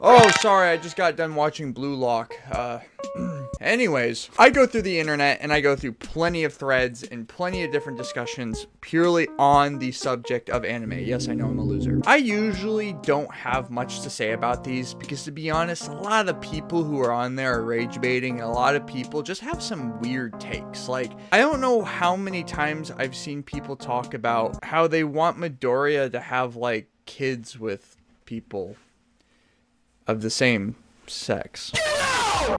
Oh, sorry, I just got done watching Blue Lock. Anyways, I go through the internet and I go through plenty of threads and plenty of different discussions purely on the subject of anime. Yes, I know I'm a loser. I usually don't have much to say about these because, to be honest, a lot of the people who are on there are rage baiting, and a lot of people just have some weird takes. Like, I don't know how many times I've seen people talk about how they want Midoriya to have, like, kids with people of the same sex.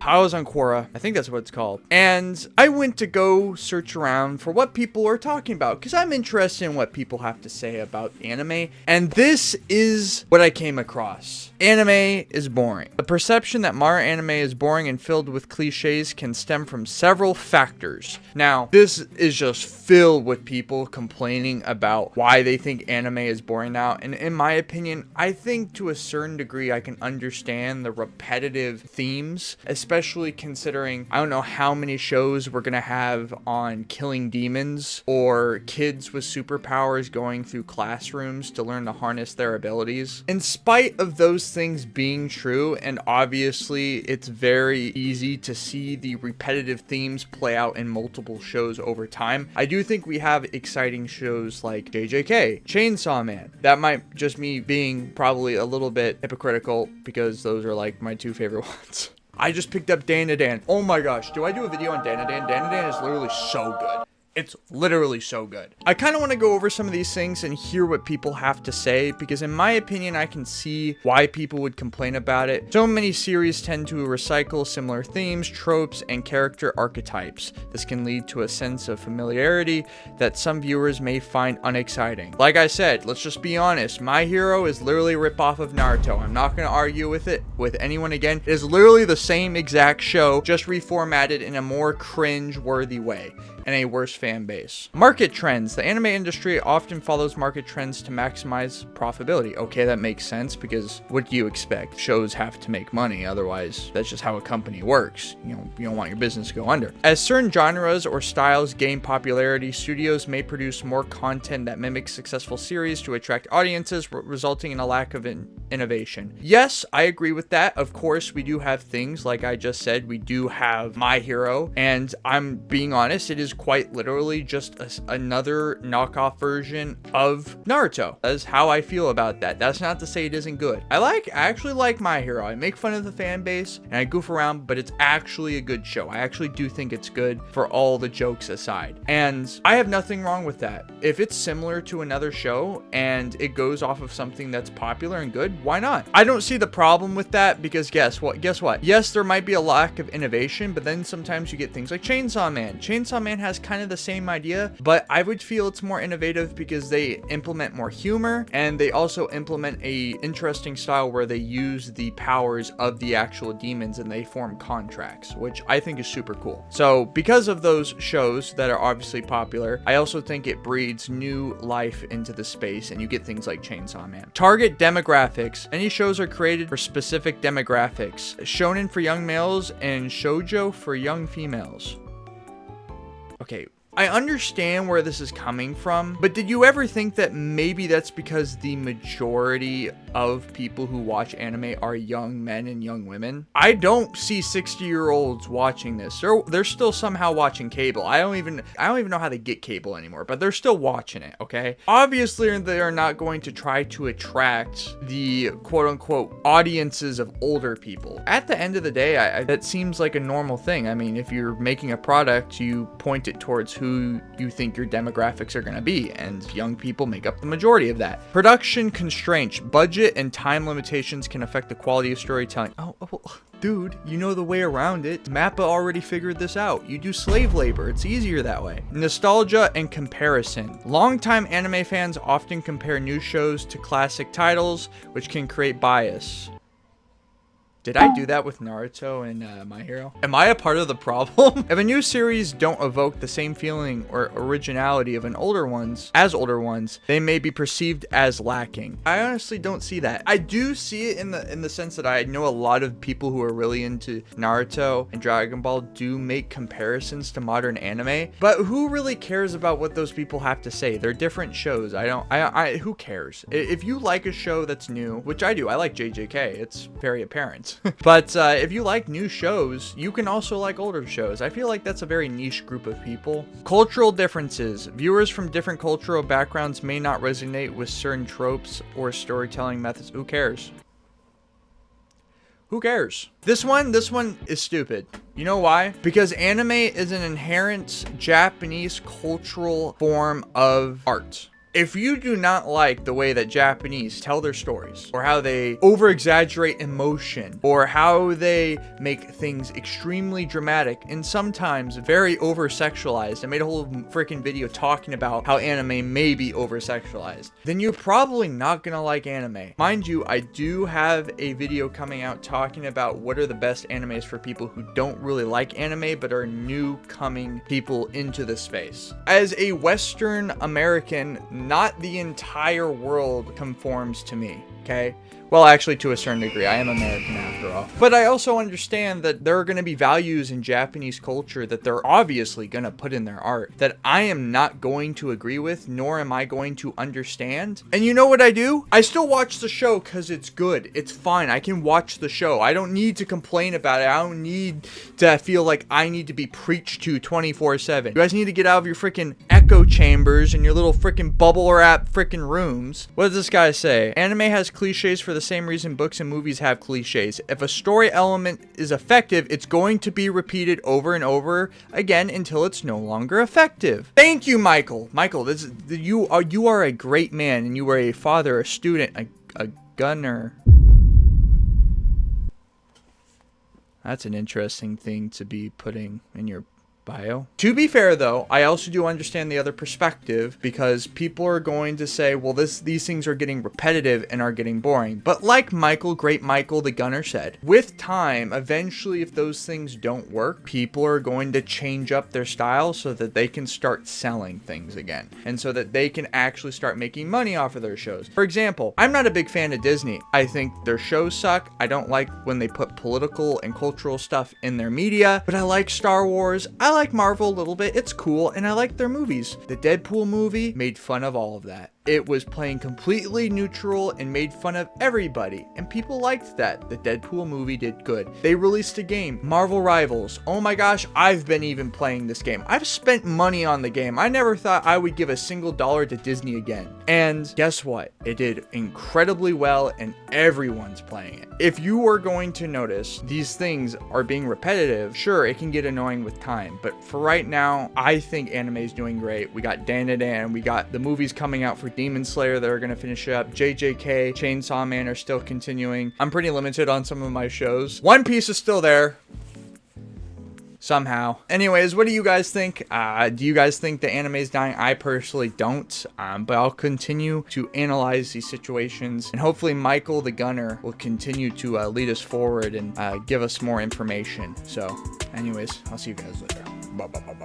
I was on Quora, I think that's what it's called, and I went to go search around for what people are talking about because I'm interested in what people have to say about anime, and this is what I came across. Anime is boring. The perception that modern anime is boring and filled with cliches can stem from several factors. Now, this is just filled with people complaining about why they think anime is boring now, and in my opinion, I think to a certain degree I can understand the repetitive themes, especially considering I don't know how many shows we're gonna have on killing demons or kids with superpowers going through classrooms to learn to harness their abilities. In spite of those things being true, and obviously it's very easy to see the repetitive themes play out in multiple shows over time, I do think we have exciting shows like JJK, Chainsaw Man. That might just me being probably a little bit hypocritical because those are like my two favorite ones. I just picked up Dan. Oh my gosh, do I do a video on Dan? Dan is literally so good. It's literally so good. I kind of want to go over some of these things and hear what people have to say because in my opinion, I can see why people would complain about it. So many series tend to recycle similar themes, tropes, and character archetypes. This can lead to a sense of familiarity that some viewers may find unexciting. Like I said, let's just be honest. My Hero is literally a ripoff of Naruto. I'm not going to argue with it with anyone again. It is literally the same exact show, just reformatted in a more cringe-worthy way and a worse fan base. Market trends. The anime industry often follows market trends to maximize profitability. Okay, that makes sense because what do you expect? Shows have to make money, otherwise that's just how a company works. You don't want your business to go under. As certain genres or styles gain popularity, studios may produce more content that mimics successful series to attract audiences, resulting in a lack of innovation. Yes, I agree with that. Of course, we do have things like I just said. We do have My Hero, and I'm being honest, it is quite literally just another knockoff version of Naruto. That's how I feel about that. That's not to say it isn't good. I actually like My Hero. I make fun of the fan base and I goof around, but it's actually a good show. I actually do think it's good for all the jokes aside. And I have nothing wrong with that. If it's similar to another show and it goes off of something that's popular and good, why not? I don't see the problem with that because guess what? Yes, there might be a lack of innovation, but then sometimes you get things like Chainsaw Man. Chainsaw Man has kind of the same idea, but I would feel it's more innovative because they implement more humor and they also implement a interesting style where they use the powers of the actual demons and they form contracts, which I think is super cool. So because of those shows that are obviously popular, I also think it breeds new life into the space and you get things like Chainsaw Man. Target demographics. Any shows are created for specific demographics. Shonen for young males and shoujo for young females. Okay, I understand where this is coming from, but did you ever think that maybe that's because the majority of people who watch anime are young men and young women? I don't see 60-year-olds watching this. They're still somehow watching cable. I don't even know how they get cable anymore, but they're still watching it, okay? Obviously, they're not going to try to attract the quote-unquote audiences of older people. At the end of the day, that seems like a normal thing. I mean, if you're making a product, you point it towards who you think your demographics are going to be, and young people make up the majority of that. Production constraints. Budget and time limitations can affect the quality of storytelling. Oh, dude, you know the way around it. Mappa already figured this out. You do slave labor. It's easier that way. Nostalgia and comparison. Longtime anime fans often compare new shows to classic titles, which can create bias. Did I do that with Naruto and My Hero? Am I a part of the problem? If a new series don't evoke the same feeling or originality of older ones, they may be perceived as lacking. I honestly don't see that. I do see it in the sense that I know a lot of people who are really into Naruto and Dragon Ball do make comparisons to modern anime, but who really cares about what those people have to say? They're different shows. Who cares? If you like a show that's new, which I do, I like JJK, it's very apparent. But if you like new shows, you can also like older shows. I feel like that's a very niche group of people. Cultural differences. Viewers from different cultural backgrounds may not resonate with certain tropes or storytelling methods. Who cares? Who cares? This one is stupid. You know why? Because anime is an inherent Japanese cultural form of art. If you do not like the way that Japanese tell their stories, or how they over-exaggerate emotion, or how they make things extremely dramatic and sometimes very over-sexualized, I made a whole freaking video talking about how anime may be over-sexualized, then you're probably not gonna like anime. Mind you, I do have a video coming out talking about what are the best animes for people who don't really like anime but are new coming people into the space. As a Western American, not the entire world conforms to me, okay? Well, actually, to a certain degree, I am American after all. But I also understand that there are going to be values in Japanese culture that they're obviously going to put in their art that I am not going to agree with, nor am I going to understand. And you know what I do? I still watch the show because it's good. It's fine. I can watch the show. I don't need to complain about it. I don't need to feel like I need to be preached to 24/7. You guys need to get out of your freaking echo chambers and your little freaking bubble wrap freaking rooms. What does this guy say? Anime has cliches for the same reason books and movies have cliches. If a story element is effective, it's going to be repeated over and over again until it's no longer effective. Thank you, Michael. Michael, you are a great man, and you are a father, a student, a gunner. That's an interesting thing to be putting in your bio. To be fair though, I also do understand the other perspective, because people are going to say, well, these things are getting repetitive and are getting boring. But like great Michael the Gunner said, with time, eventually if those things don't work, people are going to change up their style so that they can start selling things again, and so that they can actually start making money off of their shows. For example, I'm not a big fan of Disney. I think their shows suck. I don't like when they put political and cultural stuff in their media, but I like Star Wars. I like Marvel a little bit. It's cool, and I like their movies. The Deadpool movie made fun of all of that. It was playing completely neutral and made fun of everybody, and people liked that. The Deadpool movie did good. They released a game, Marvel Rivals. Oh my gosh, I've been even playing this game. I've spent money on the game. I never thought I would give a single dollar to Disney again. And guess what? It did incredibly well, and everyone's playing it. If you are going to notice these things are being repetitive, sure, it can get annoying with time, but for right now, I think anime is doing great. We got Dan, we got the movies coming out for Demon Slayer that are going to finish up. JJK, Chainsaw Man are still continuing. I'm pretty limited on some of my shows. One Piece is still there. Somehow. Anyways, what do you guys think? Do you guys think the anime is dying? I personally don't, but I'll continue to analyze these situations, and hopefully Michael the Gunner will continue to lead us forward and give us more information. So anyways, I'll see you guys later. Bye.